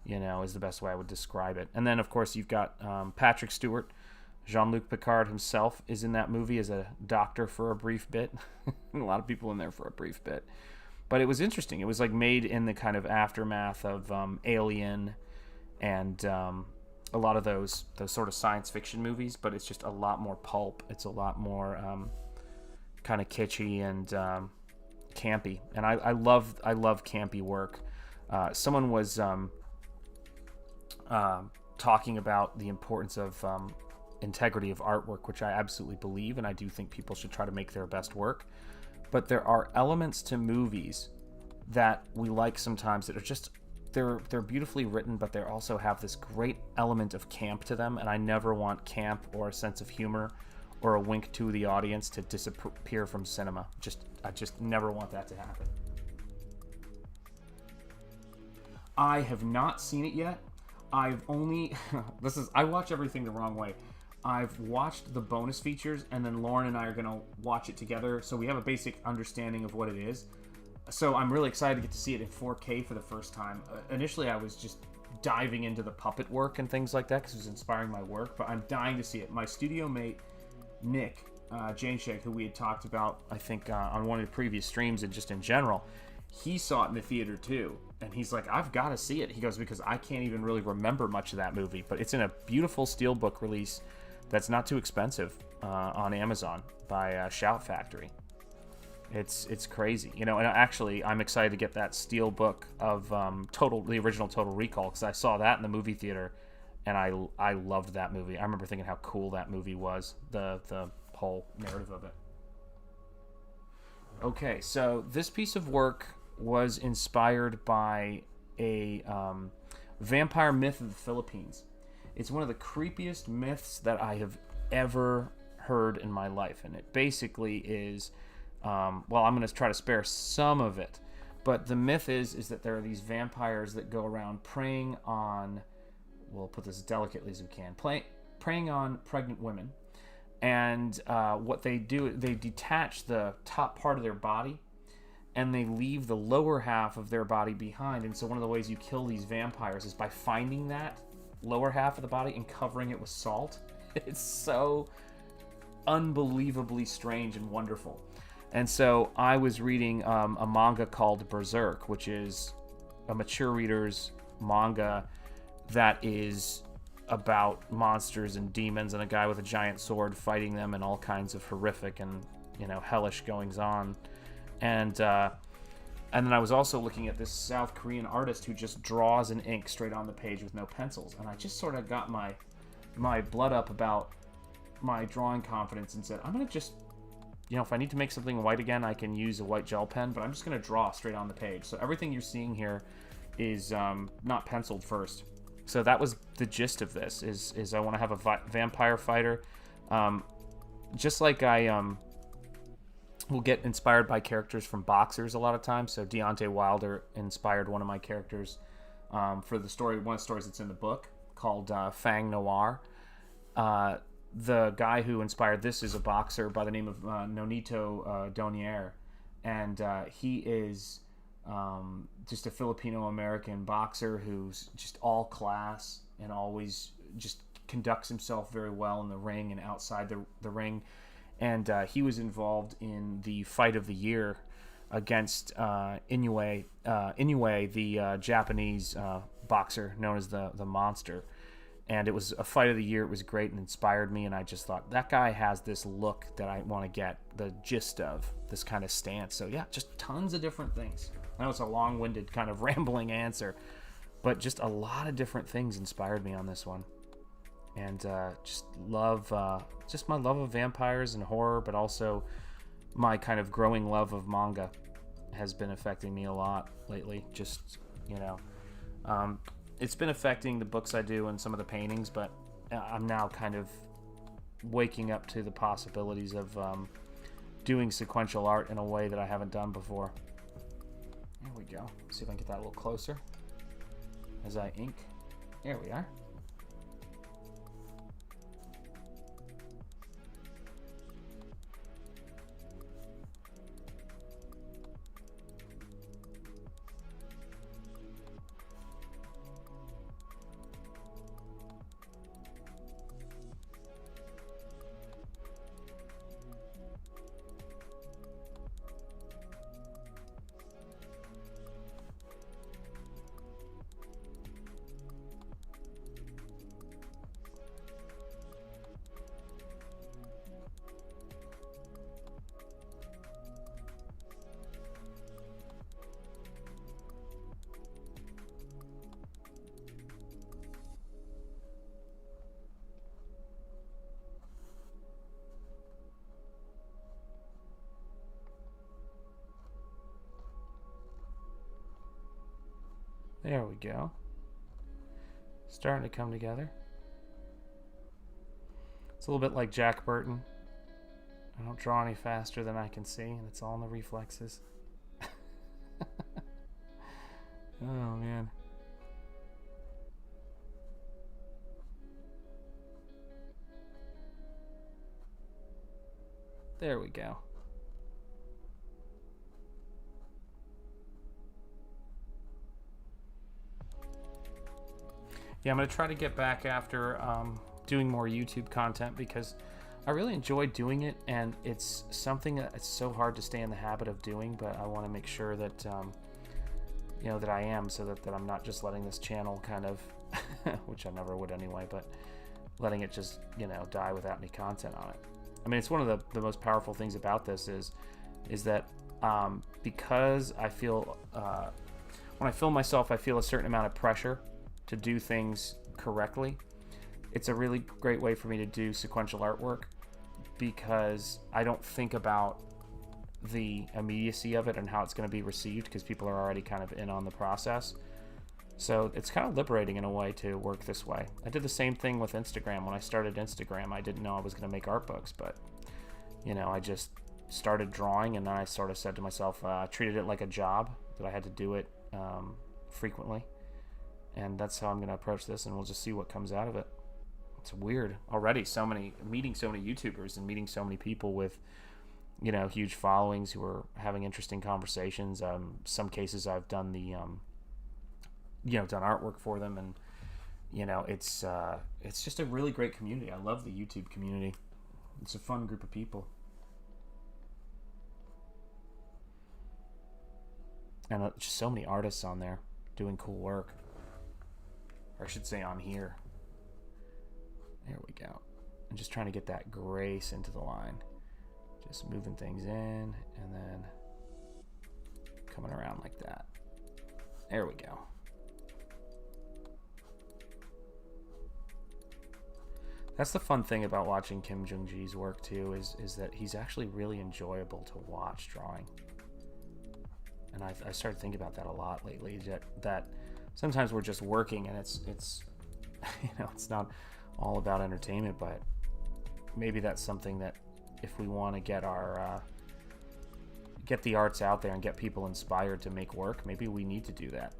is the best way I would describe it. And then, of course, you've got Patrick Stewart. Jean-Luc Picard himself is in that movie as a doctor for a brief bit. A lot of people in there for a brief bit. But it was interesting. It was like made in the kind of aftermath of Alien and a lot of those sort of science fiction movies. But it's just a lot more pulp. It's a lot more kind of kitschy and campy. And I love campy work. Someone was talking about the importance of integrity of artwork, which I absolutely believe, and I do think people should try to make their best work. But there are elements to movies that we like sometimes that are just they're beautifully written, but they also have this great element of camp to them, and I never want camp or a sense of humor or a wink to the audience to disappear from cinema. I just never want that to happen. I have not seen it yet. I've only I watch everything the wrong way. I've watched the bonus features, and then Lauren and I are going to watch it together, so we have a basic understanding of what it is. So I'm really excited to get to see it in 4K for the first time. Initially, I was just diving into the puppet work and things like that because it was inspiring my work, but I'm dying to see it. My studio mate, Nick Janeshek, who we had talked about, I think, on one of the previous streams and just in general, he saw it in the theater too, and he's like, I've got to see it. He goes, because I can't even really remember much of that movie, but it's in a beautiful steelbook release that's not too expensive on Amazon by Shout Factory. It's crazy, and actually I'm excited to get that steelbook of the original Total Recall, because I saw that in the movie theater, and I loved that movie. I remember thinking how cool that movie was, the whole narrative of it. Okay, so this piece of work was inspired by a vampire myth of the Philippines. It's one of the creepiest myths that I have ever heard in my life, and it basically is, I'm going to try to spare some of it, but the myth is that there are these vampires that go around preying on, we'll put this as delicately as we can, preying on pregnant women, and what they do, they detach the top part of their body, and they leave the lower half of their body behind. And so one of the ways you kill these vampires is by finding that lower half of the body and covering it with salt. It's so unbelievably strange and wonderful. And so I was reading a manga called Berserk, which is a mature reader's manga that is about monsters and demons and a guy with a giant sword fighting them and all kinds of horrific and hellish goings on. And then I was also looking at this South Korean artist who just draws in ink straight on the page with no pencils, and I just sort of got my blood up about my drawing confidence and said, I'm gonna just, if I need to make something white again, I can use a white gel pen, but I'm just gonna draw straight on the page. So everything you're seeing here is not penciled first. So that was the gist of this, is I want to have a vampire fighter. Just like I will get inspired by characters from boxers a lot of times. So Deontay Wilder inspired one of my characters for the story, one of the stories that's in the book called Fang Noir. The guy who inspired this is a boxer by the name of Nonito Donier, and he is just a Filipino-American boxer who's just all class and always just conducts himself very well in the ring and outside the ring. And he was involved in the fight of the year against Inoue, the Japanese boxer known as the Monster. And it was a fight of the year. It was great and inspired me. And I just thought, that guy has this look that I want to get the gist of, this kind of stance. So yeah, just tons of different things. I know it's a long-winded kind of rambling answer, but just a lot of different things inspired me on this one. And just my love of vampires and horror, but also my kind of growing love of manga has been affecting me a lot lately. Just, it's been affecting the books I do and some of the paintings, but I'm now kind of waking up to the possibilities of doing sequential art in a way that I haven't done before. There we go. Let's see if I can get that a little closer as I ink. There we are. There we go. Starting to come together. It's a little bit like Jack Burton. I don't draw any faster than I can see, and it's all in the reflexes. Oh, man. There we go. Yeah, I'm going to try to get back after doing more YouTube content because I really enjoy doing it, and it's something that it's so hard to stay in the habit of doing, but I want to make sure that, you know, that I am, so that I'm not just letting this channel kind of, which I never would anyway, but letting it just, you know, die without any content on it. I mean, it's one of the most powerful things about this is that because I feel, when I film myself, I feel a certain amount of pressure to do things correctly. It's a really great way for me to do sequential artwork because I don't think about the immediacy of it and how it's going to be received because people are already kind of in on the process. So it's kind of liberating in a way to work this way. I did the same thing with Instagram. When I started Instagram, I didn't know I was going to make art books, but, you know, I just started drawing, and then I sort of said to myself, I treated it like a job, that I had to do it frequently. And that's how I'm going to approach this, and we'll just see what comes out of it. It's weird already, meeting so many YouTubers and meeting so many people with, you know, huge followings who are having interesting conversations. Some cases I've done the, you know, done artwork for them, and, you know, it's just a really great community. I love the YouTube community. It's a fun group of people. And just so many artists on there doing cool work. Or I should say on here. There we go. I'm just trying to get that grace into the line. Just moving things in and then coming around like that. There we go. That's the fun thing about watching Kim Jung-ji's work too, is that he's actually really enjoyable to watch drawing. And I started thinking about that a lot lately, that sometimes we're just working and it's you know, it's not all about entertainment, but maybe that's something that if we want to get our get the arts out there and get people inspired to make work, maybe we need to do that.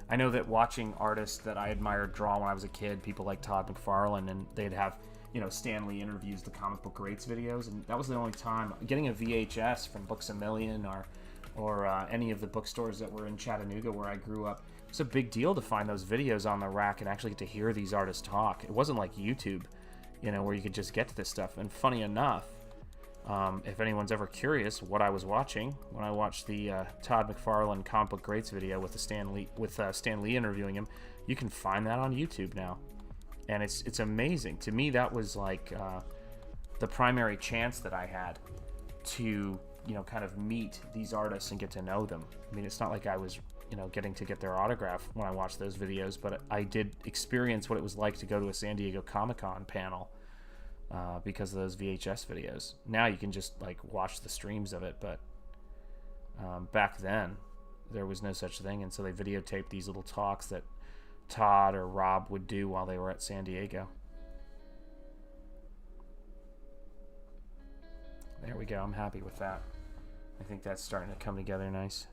I know that watching artists that I admired draw when I was a kid, people like Todd McFarlane, and they'd have, you know, Stan Lee interviews, the Comic Book Greats videos, and that was the only time getting a VHS from Books A Million or any of the bookstores that were in Chattanooga where I grew up. It was a big deal to find those videos on the rack and actually get to hear these artists talk. It wasn't like YouTube, you know, where you could just get to this stuff. And funny enough, if anyone's ever curious what I was watching when I watched the Todd McFarlane Comic Book Greats video with Stan Lee interviewing him, you can find that on YouTube now, and it's amazing. To me, that was like the primary chance that I had to, you know, kind of meet these artists and get to know them. I mean, it's not like I was, you know, getting to get their autograph when I watched those videos, but I did experience what it was like to go to a San Diego Comic-Con panel because of those VHS videos. Now you can just like watch the streams of it, but back then there was no such thing, and so they videotaped these little talks that Todd or Rob would do while they were at San Diego. There we go. I'm happy with that. I think that's starting to come together nice.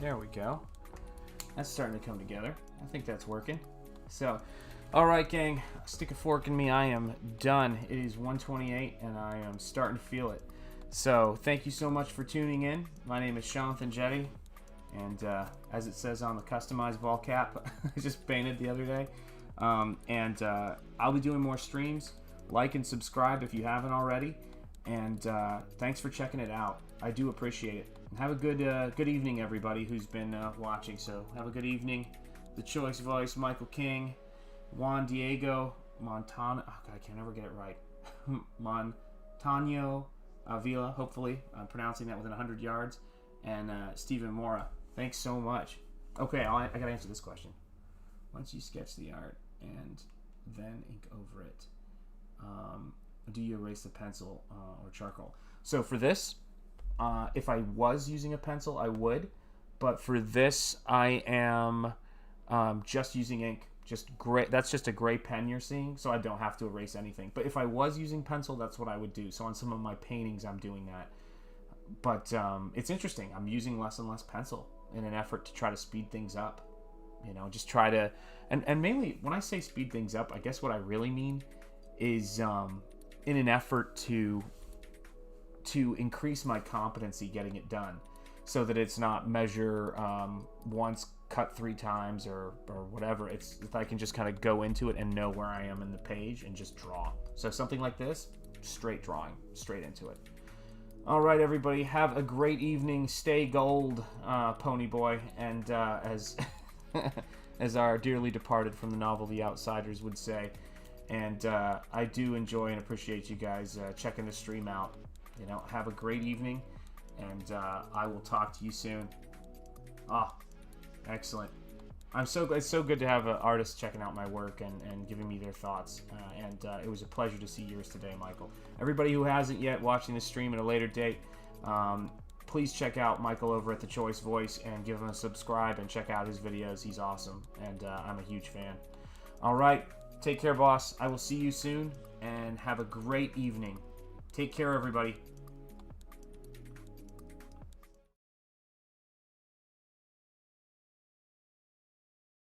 There we go. That's starting to come together. I think that's working. So, alright gang, stick a fork in me. I am done. It is 1:28 and I am starting to feel it. So, thank you so much for tuning in. My name is Shanth Enjeti, and as it says on the customized ball cap I just painted the other day, I'll be doing more streams. Like and subscribe if you haven't already. And thanks for checking it out. I do appreciate it. And have a good evening, everybody who's been watching. So have a good evening. The Choice Voice, Michael King, Juan Diego, Montana. Oh God, I can never get it right. Montano Avila, hopefully. I'm pronouncing that within 100 yards. And Stephen Mora. Thanks so much. Okay, I gotta answer this question. Once you sketch the art and then ink over it, do you erase the pencil or charcoal? So for this, if I was using a pencil, I would. But for this, I am just using ink. Just gray. That's just a gray pen you're seeing, so I don't have to erase anything. But if I was using pencil, that's what I would do. So on some of my paintings, I'm doing that. But it's interesting. I'm using less and less pencil in an effort to try to speed things up. You know, just try to... And mainly, when I say speed things up, I guess what I really mean is in an effort to increase my competency getting it done. So that it's not measure once, cut 3 times, or whatever. It's if I can just kind of go into it and know where I am in the page and just draw. So something like this, straight drawing, straight into it. All right, everybody, have a great evening. Stay gold, Pony Boy, and as as our dearly departed from the novel The Outsiders would say. And I do enjoy and appreciate you guys checking the stream out. You know, have a great evening, and I will talk to you soon. Ah, excellent. It's so good to have artists checking out my work and giving me their thoughts. It was a pleasure to see yours today, Michael. Everybody who hasn't yet watching the stream at a later date, please check out Michael over at The Choice Voice and give him a subscribe and check out his videos. He's awesome, and I'm a huge fan. All right, take care, boss. I will see you soon, and have a great evening. Take care, everybody.